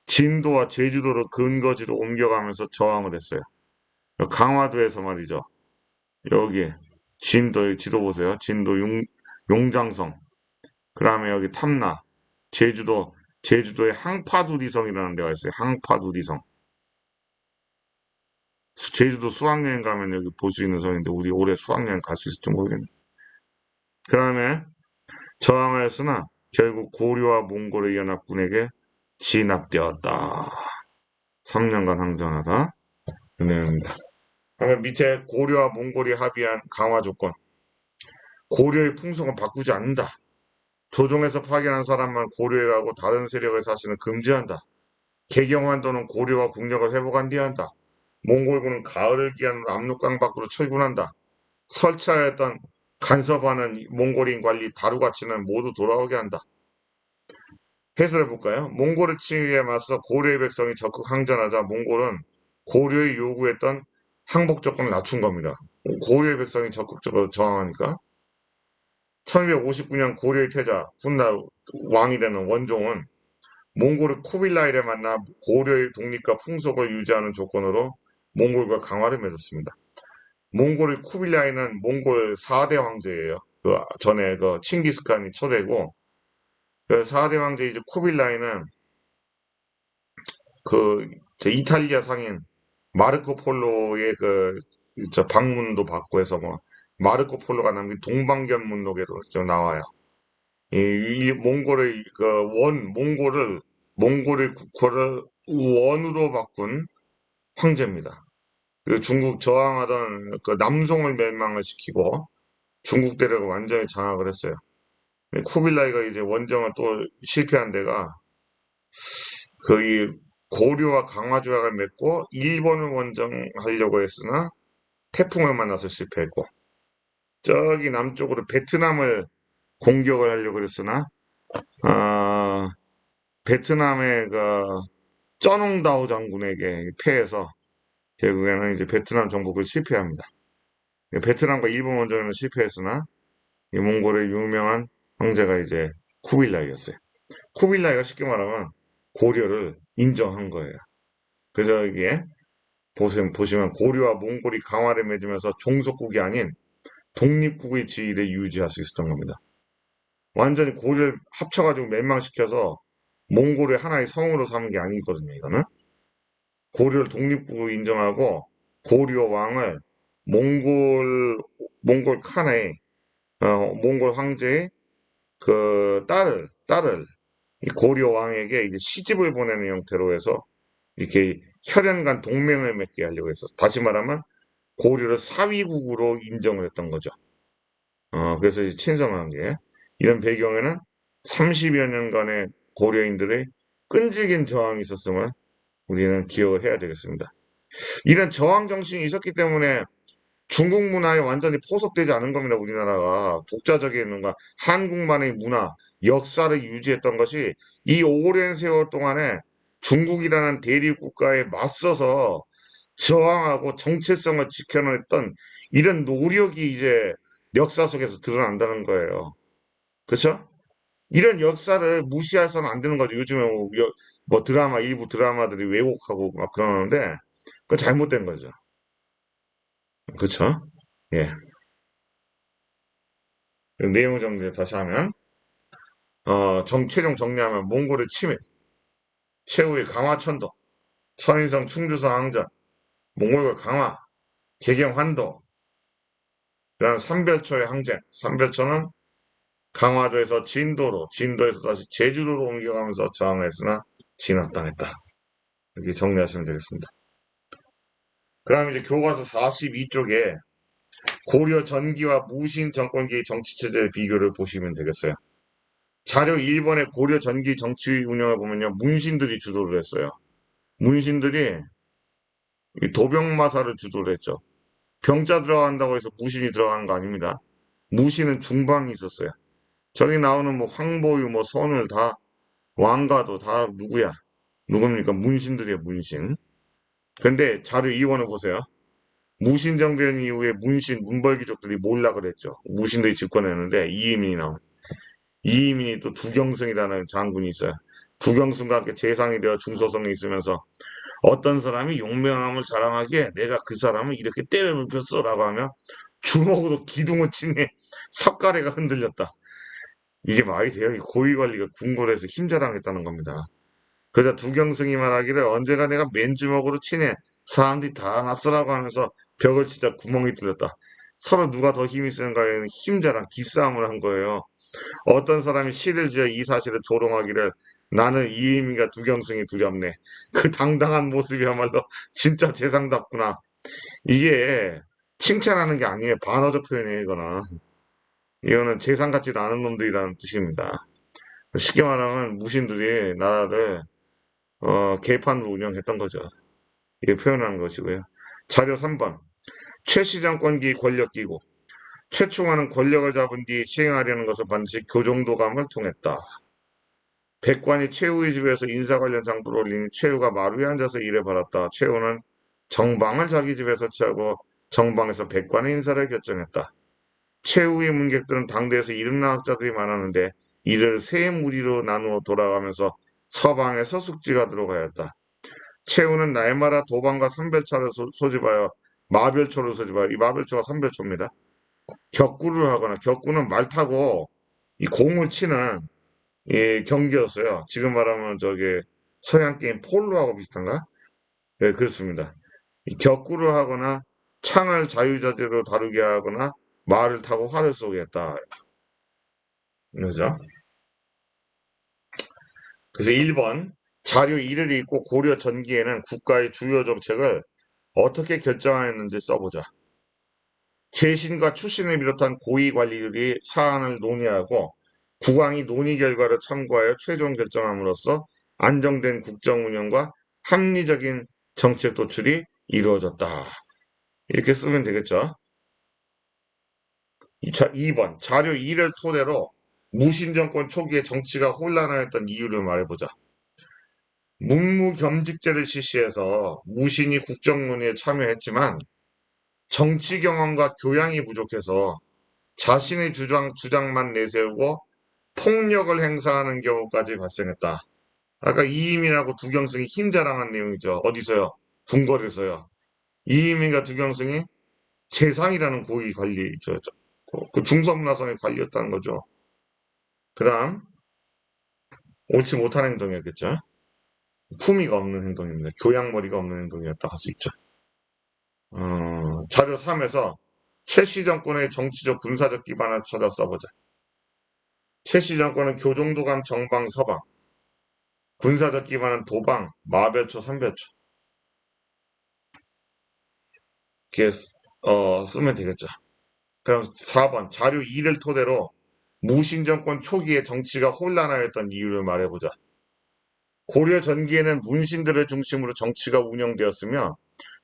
진도와 제주도를 근거지로 옮겨가면서 저항을 했어요. 강화도에서 말이죠. 여기 진도 지도 보세요. 진도 용장성. 그 다음에 여기 탐라. 제주도에 항파두리성이라는 데가 있어요. 항파두리성. 제주도 수학여행 가면 여기 볼 수 있는 성인데 우리 올해 수학여행 갈 수 있을지 모르겠네. 그 다음에 저항하였으나 결국 고려와 몽골의 연합군에게 진압되었다. 3년간 항전하다. 은혜입니다. 그러면 밑에 고려와 몽골이 합의한 강화 조건. 고려의 풍속은 바꾸지 않는다. 조정에서 파견한 사람만 고려에 가고 다른 세력의 사실은 금지한다. 개경환도는 고려와 국력을 회복한 뒤 한다. 몽골군은 가을을 기한으로 압록강 밖으로 철군한다. 설치하였던 간섭하는 몽골인 관리 다루가치는 모두 돌아오게 한다. 해설해 볼까요? 몽골의 침입에 맞서 고려의 백성이 적극 항전하자 몽골은 고려의 요구했던 항복 조건을 낮춘 겁니다. 고려의 백성이 적극적으로 저항하니까. 1259년 고려의 태자, 훗날 왕이 되는 원종은 몽골의 쿠빌라이를 만나 고려의 독립과 풍속을 유지하는 조건으로 몽골과 강화를 맺었습니다. 몽골의 쿠빌라이는 몽골 4대 황제예요. 그 전에 그 칭기스칸이 초대고, 그 4대 황제 이제 쿠빌라이는 그 이탈리아 상인 마르코 폴로의 저 방문도 받고 해서 뭐 마르코 폴로가 남긴 동방견문록에도 좀 나와요. 이 몽골의 몽골의 국호를 원으로 바꾼 황제입니다. 그 중국 저항하던 그 남송을 멸망을 시키고 중국 대륙을 완전히 장악을 했어요. 쿠빌라이가 이제 원정을 또 실패한 데가 거의 고려와 강화 조약을 맺고 일본을 원정하려고 했으나 태풍을 만나서 실패했고 저기 남쪽으로 베트남을 공격을 하려고 했으나 아, 베트남의 그 쩌농다오 장군에게 패해서 결국에는 이제 베트남 정복을 실패합니다. 베트남과 일본 원정에는 실패했으나 이 몽골의 유명한 황제가 이제 쿠빌라이였어요. 쿠빌라이가 쉽게 말하면 고려를 인정한 거예요. 그래서 이게 보시면 고려와 몽골이 강화를 맺으면서 종속국이 아닌 독립국의 지위를 유지할 수 있었던 겁니다. 완전히 고려를 합쳐가지고 멸망시켜서 몽골의 하나의 성으로 삼은 게 아니거든요, 이거는. 고려를 독립국으로 인정하고 고려 왕을 몽골 칸의, 몽골 황제의 그 딸을 이 고려 왕에게 이제 시집을 보내는 형태로 해서 이렇게 혈연 간 동맹을 맺게 하려고 했었어. 다시 말하면 고려를 사위국으로 인정을 했던 거죠. 그래서 친선한 게 이런 배경에는 30여 년간의 고려인들의 끈질긴 저항이 있었음을 우리는 기억을 해야 되겠습니다. 이런 저항 정신이 있었기 때문에 중국 문화에 완전히 포섭되지 않은 겁니다. 우리나라가 독자적인 뭔가 한국만의 문화, 역사를 유지했던 것이 이 오랜 세월 동안에 중국이라는 대륙 국가에 맞서서 저항하고 정체성을 지켜냈던 이런 노력이 이제 역사 속에서 드러난다는 거예요. 그렇죠? 이런 역사를 무시해서는 안 되는 거죠. 요즘에 뭐 일부 드라마들이 왜곡하고 막 그러는데 그건 잘못된 거죠. 그렇죠? 예. 내용 정리 다시 하면 최종 정리하면 몽골의 침입, 최후의 강화천도, 천인성 충주성 항전, 몽골과 강화, 개경 환도, 그다음 삼별초의 항쟁. 삼별초는 강화도에서 진도에서 다시 제주도로 옮겨가면서 저항했으나 진압당했다. 이렇게 정리하시면 되겠습니다. 그다음 이제 교과서 42쪽에 고려 전기와 무신 정권기의 정치체제 비교를 보시면 되겠어요. 자료 1번의 고려 전기 정치 운영을 보면요. 문신들이 주도를 했어요. 문신들이 이 도병마사를 주도를 했죠. 병자 들어간다고 해서 무신이 들어가는 거 아닙니다. 무신은 중방이 있었어요. 저기 나오는 뭐 황보유, 뭐 선울 다 왕가도 다 누구야? 누굽니까? 문신들이야, 문신. 근데 자료 2번을 보세요. 무신정변 이후에 문신, 문벌귀족들이 몰라 그랬죠. 무신들이 집권했는데 이의민이 나옵니다. 이의민이 또 두경승이라는 장군이 있어요. 두경승과 함께 재상이 되어 중서성에 있으면서 어떤 사람이 용맹함을 자랑하기에 내가 그 사람을 이렇게 때려 눕혔어라고 하며 주먹으로 기둥을 치니 석가래가 흔들렸다. 이게 말이 돼요? 이 고위관리가 궁궐에서 힘자랑했다는 겁니다. 그러자 두경승이 말하기를 언제가 내가 맨주먹으로 치네 사람들이 다 낯서라고 하면서 벽을 치자 구멍이 뚫렸다. 서로 누가 더 힘이 세는가에 힘자랑 기싸움을 한 거예요. 어떤 사람이 시를 지어 이 사실을 조롱하기를 나는 이의민과 두경승이 두렵네. 그 당당한 모습이야말로 진짜 재상답구나. 이게 칭찬하는 게 아니에요. 반어적 표현이에요, 이거는. 이거는 재상 같지도 않은 놈들이라는 뜻입니다. 쉽게 말하면 무신들이 나라를 개판으로 운영했던 거죠. 이게 표현한 것이고요. 자료 3번. 최씨 정권기 권력기구. 최충화는 권력을 잡은 뒤 시행하려는 것을 반드시 교정도감을 통했다. 백관이 최후의 집에서 인사 관련 장부를 올리니 최후가 마루에 앉아서 일을 받았다. 최후는 정방을 자기 집에 설치하고 정방에서 백관의 인사를 결정했다. 최후의 문객들은 당대에서 이름난 학자들이 많았는데 이를 세 무리로 나누어 돌아가면서 서방에서 숙지가 들어가였다. 최후는 날마다 도방과 삼별차를 소집하여 마별초를 소집하여 이 마별초가 삼별초입니다. 격구를 하거나 격구는 말 타고 이 공을 치는 경기였어요. 지금 말하면 저기 서양 게임 폴로하고 비슷한가? 네, 그렇습니다. 이 격구를 하거나 창을 자유자재로 다루게 하거나 말을 타고 활을 쏘게 했다. 그죠? 그래서 1번 자료 1을 읽고 고려 전기에는 국가의 주요 정책을 어떻게 결정하였는지 써보자. 재신과 출신을 비롯한 고위 관리들이 사안을 논의하고 국왕이 논의 결과를 참고하여 최종 결정함으로써 안정된 국정 운영과 합리적인 정책 도출이 이루어졌다. 이렇게 쓰면 되겠죠. 2번 자료 2를 토대로 무신정권 초기에 정치가 혼란하였던 이유를 말해보자. 묵무겸직제를 실시해서 무신이 국정 논의에 참여했지만 정치 경험과 교양이 부족해서 자신의 주장만 내세우고 폭력을 행사하는 경우까지 발생했다. 아까 이희민하고 두경승이 힘자랑한 내용이죠. 어디서요? 궁궐에서요. 이희민과 두경승이 재상이라는 고위 관리죠. 그 중서문화성의 관리였다는 거죠. 그 다음, 옳지 못한 행동이었겠죠. 품위가 없는 행동입니다. 교양머리가 없는 행동이었다 할 수 있죠. 자료 3에서 최씨 정권의 정치적 군사적 기반을 찾아 써보자. 최씨 정권은 교정도감 정방 서방, 군사적 기반은 도방, 마별초, 삼별초. 이렇게 쓰면 되겠죠. 그럼 4번 자료 2를 토대로 무신정권 초기에 정치가 혼란하였던 이유를 말해보자. 고려 전기에는 문신들을 중심으로 정치가 운영되었으며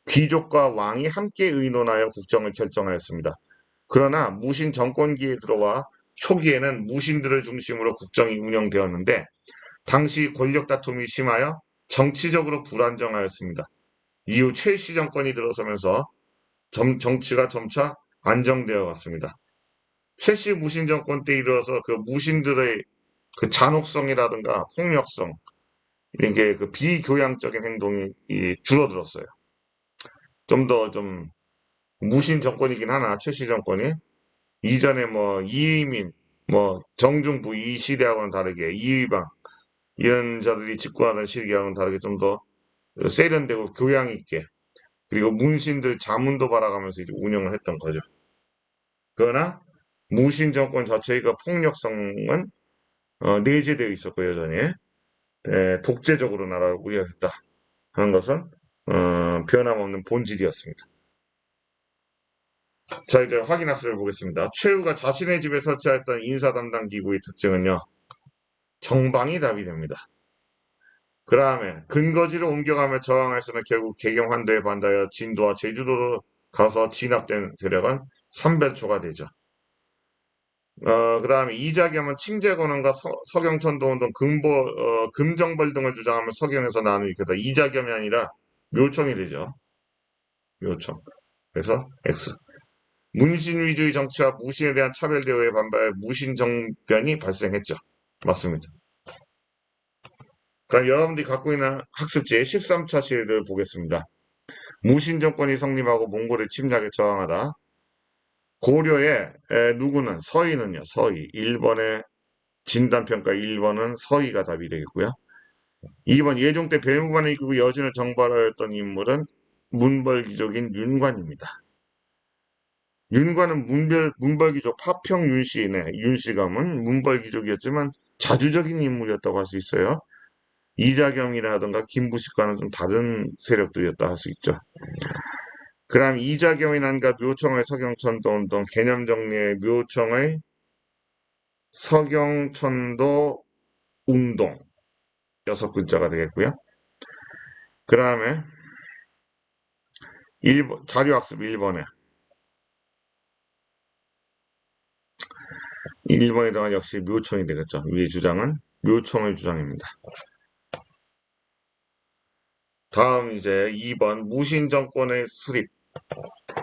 귀족과 왕이 함께 의논하여 국정을 결정하였습니다. 그러나 무신 정권기에 들어와 초기에는 무신들을 중심으로 국정이 운영되었는데 당시 권력 다툼이 심하여 정치적으로 불안정하였습니다. 이후 최씨 정권이 들어서면서 정치가 점차 안정되어 갔습니다. 최씨 무신 정권 때 이르러서 그 무신들의 그 잔혹성이라든가 폭력성 이런 게 그 비교양적인 행동이 줄어들었어요. 좀 더 좀 무신 정권이긴 하나 최씨 정권이 이전에 뭐 이의민, 뭐 정중부 이 시대하고는 다르게 이의방 이런 자들이 집권하던 시기와는 다르게 좀 더 세련되고 교양 있게 그리고 문신들 자문도 받아가면서 이제 운영을 했던 거죠. 그러나 무신 정권 자체의 그 폭력성은 내재되어 있었고 여전히 독재적으로 나라를 운영했다 하는 것은 변함없는 본질이었습니다. 자 이제 확인 학습을 보겠습니다. 최후가 자신의 집에 설치했던 인사 담당 기구의 특징은요. 정방이 답이 됩니다. 그 다음에 근거지를 옮겨가며 저항했으나 결국 개경 환도에 반대하여 진도와 제주도로 가서 진압된 세력은 삼별초가 되죠. 그 다음에 이자겸은 칭제권원과 서경천도운동 금정벌 등을 주장하며 서경에서 나누니까 이자겸이 아니라 묘청이 되죠. 묘청. 그래서 X. 문신 위주의 정치와 무신에 대한 차별 대우에 반발해 무신 정변이 발생했죠. 맞습니다. 그럼 여러분들이 갖고 있는 학습지의 13차 시를 보겠습니다. 무신 정권이 성립하고 몽골의 침략에 저항하다. 고려의 누구는 서희는요. 서희. 1번의 진단평가 1번은 서희가 답이 되겠고요. 2번 예종 때 배무반을 이끌고 여진을 정발하였던 인물은 문벌귀족인 윤관입니다. 윤관은 문벌귀족 파평 윤씨네. 윤씨감은 문벌귀족이었지만 자주적인 인물이었다고 할 수 있어요. 이자겸이라든가 김부식과는 좀 다른 세력들이었다 할 수 있죠. 그 다음 이자겸이 난가 묘청의 서경천도 운동 개념 정리의 묘청의 서경천도 운동 6글자가 되겠고요. 그 다음에 자료학습 1번에 1번에 대한 역시 묘청이 되겠죠. 위의 주장은 묘청의 주장입니다. 다음 이제 2번 무신정권의 수립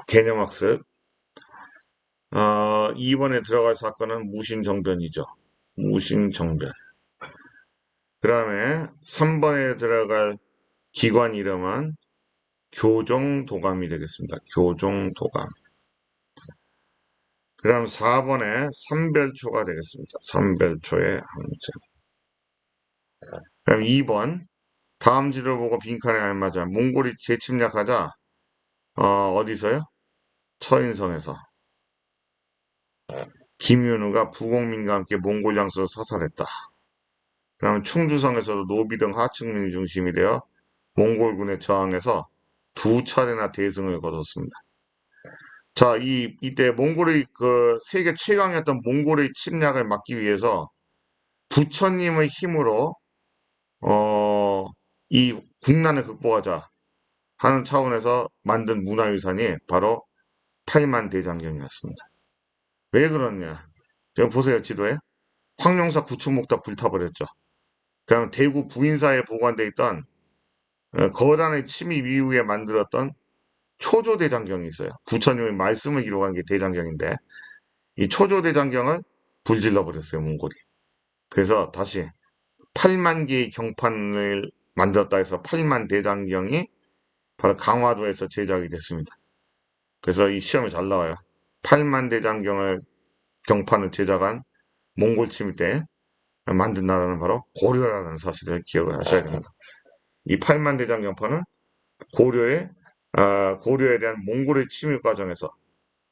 개념학습 2번에 들어갈 사건은 무신정변이죠. 무신정변. 그 다음에 3번에 들어갈 기관 이름은 교종도감이 되겠습니다. 교종도감. 그 다음 4번에 삼별초가 되겠습니다. 삼별초의 항쟁. 그 다음 2번 다음 지도를 보고 빈칸에 알맞아 몽골이 재침략하자 어디서요? 처인성에서 김윤우가 부공민과 함께 몽골 양수를 사살했다. 그 다음에 충주성에서도 노비 등 하층민이 중심이 되어 몽골군에 저항해서 2차례나 대승을 거뒀습니다. 자, 이때 몽골의 세계 최강이었던 몽골의 침략을 막기 위해서 부처님의 힘으로 이 국난을 극복하자 하는 차원에서 만든 문화유산이 바로 팔만대장경이었습니다. 왜 그러냐? 지금 보세요, 지도에. 황룡사 구축목 다 불타버렸죠. 그다음 대구 부인사에 보관돼 있던 거란의 침입 이후에 만들었던 초조대장경이 있어요. 부처님의 말씀을 기록한 게 대장경인데 이 초조대장경을 불질러 버렸어요, 몽골이. 그래서 다시 8만 개의 경판을 만들었다 해서 8만 대장경이 바로 강화도에서 제작이 됐습니다. 그래서 이 시험에 잘 나와요. 8만 대장경을 경판을 제작한 몽골 침입 때 만든 나라는 바로 고려라는 사실을 기억을 하셔야 됩니다. 이 8만 대장 경판은 고려에 대한 몽골의 침입 과정에서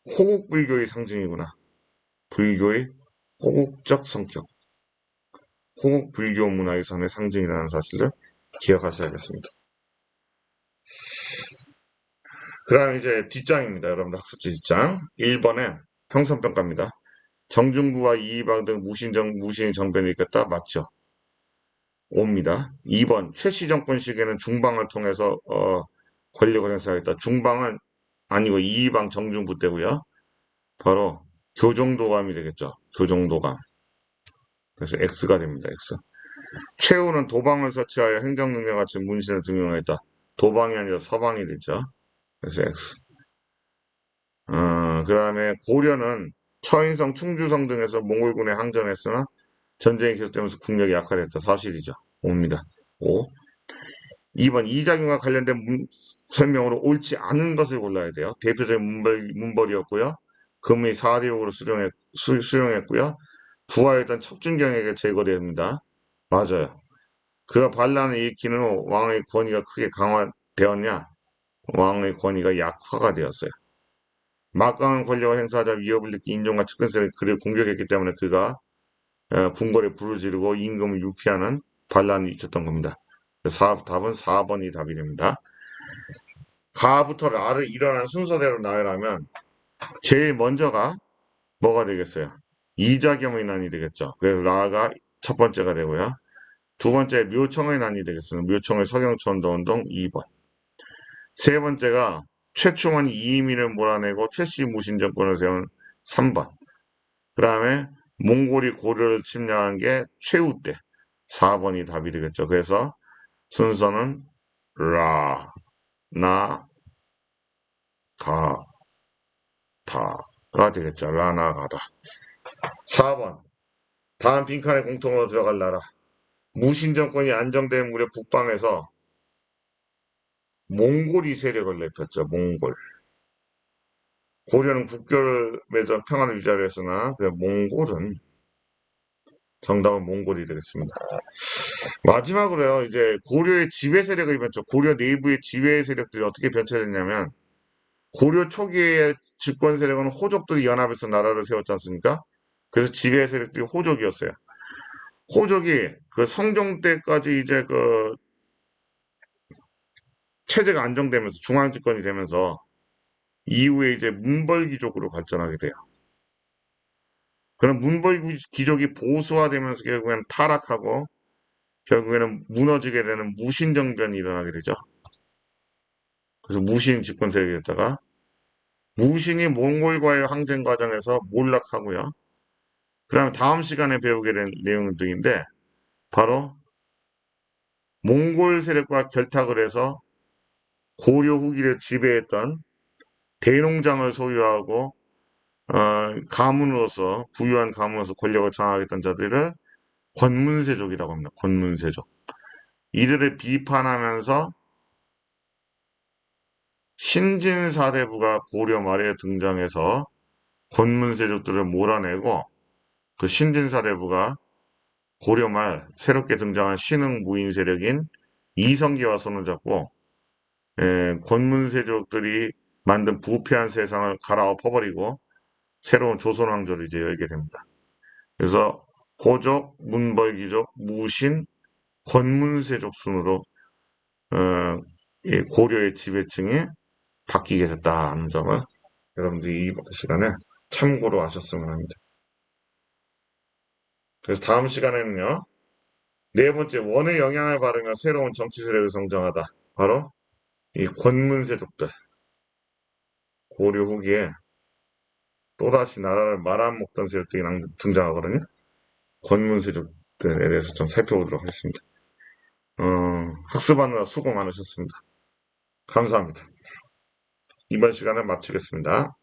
호국 불교의 상징이구나. 불교의 호국적 성격, 호국 불교 문화유산의 상징이라는 사실을 기억하셔야겠습니다. 그 다음 이제 뒷장입니다. 여러분들 학습지 뒷장. 1번에 형성평가입니다. 정중부와 이의방 등 무신의 정변이 있겠다. 맞죠? 5입니다. 2번 최씨 정권 시기에는 중방을 통해서 권력을 행사하겠다. 중방은 아니고 이의방 정중부 때고요. 바로 교정도감이 되겠죠. 교정도감. 그래서 X가 됩니다. X. 최후는 도방을 설치하여 행정능력 같이 문신을 등용했다. 도방이 아니라 서방이 됐죠. 그래서 X. 그 다음에 고려는 처인성, 충주성 등에서 몽골군에 항전했으나 전쟁이 계속되면서 국력이 약화됐다. 사실이죠. 5입니다. 5. 2번 이작용과 관련된 설명으로 옳지 않은 것을 골라야 돼요. 대표적인 문벌이었고요. 금의 4대국으로 수용했고요. 부하였던 척준경에게 제거됩니다. 맞아요. 그가 반란을 일으키는 후 왕의 권위가 크게 강화되었냐? 왕의 권위가 약화가 되었어요. 막강한 권력을 행사하자 위협을 느낀 인종과 측근세력이 그를 공격했기 때문에 그가 궁궐에 불을 지르고 임금을 유폐하는 반란을 일으켰던 겁니다. 답은 4번이 답이 됩니다. 가부터 라를 일어난 순서대로 나열하면 제일 먼저가 뭐가 되겠어요? 이자겸의 난이 되겠죠. 그래서 라가 첫 번째가 되고요. 두 번째 묘청의 난이 되겠습니다. 묘청의 서경천도운동 2번. 세 번째가 최충원이 이의민을 몰아내고 최씨 무신정권을 세운 3번. 그 다음에 몽골이 고려를 침략한 게 최후 때. 4번이 답이 되겠죠. 그래서 순서는 라, 나, 가, 다가 되겠죠. 라나가다. 4번. 다음 빈칸에 공통으로 들어갈 나라. 무신 정권이 안정된 무렵 북방에서 몽골이 세력을 넓혔죠. 몽골. 고려는 국교를 맺어 평화를 유지하려 했으나 그 몽골은 정답은 몽골이 되겠습니다. 마지막으로요. 이제 고려의 지배 세력을 이었죠. 고려 내부의 지배 세력들이 어떻게 변체됐냐면 고려 초기의 집권 세력은 호족들이 연합해서 나라를 세웠지 않습니까? 그래서 지배 세력들이 호족이었어요. 호족이 그 성종 때까지 이제 그 체제가 안정되면서 중앙 집권이 되면서 이후에 이제 문벌귀족으로 발전하게 돼요. 그럼 문벌귀족이 보수화되면서 결국에는 타락하고 결국에는 무너지게 되는 무신정변이 일어나게 되죠. 그래서 무신 집권 세력이 됐다가 무신이 몽골과의 항쟁 과정에서 몰락하고요. 그 다음에 다음 시간에 배우게 된 내용들인데 바로 몽골 세력과 결탁을 해서 고려 후기를 지배했던 대농장을 소유하고 가문으로서 부유한 가문으로서 권력을 장악했던 자들을 권문세족이라고 합니다. 권문세족. 이들을 비판하면서 신진사대부가 고려 말에 등장해서 권문세족들을 몰아내고 그 신진사대부가 고려 말 새롭게 등장한 신흥 무인 세력인 이성계와 손을 잡고 권문세족들이 만든 부패한 세상을 갈아엎어버리고 새로운 조선 왕조를 이제 열게 됩니다. 그래서 호족, 문벌귀족, 무신, 권문세족 순으로 이 고려의 지배층이 바뀌게 됐다는 점을 여러분들이 이 시간에 참고로 하셨으면 합니다. 그래서 다음 시간에는요. 네 번째, 원의 영향을 받으며 새로운 정치 세력을 성장하다. 바로 이 권문세족들. 고려 후기에 또다시 나라를 말아먹던 세력들이 등장하거든요. 권문세족들에 대해서 좀 살펴보도록 하겠습니다. 학습하느라 수고 많으셨습니다. 감사합니다. 이번 시간을 마치겠습니다.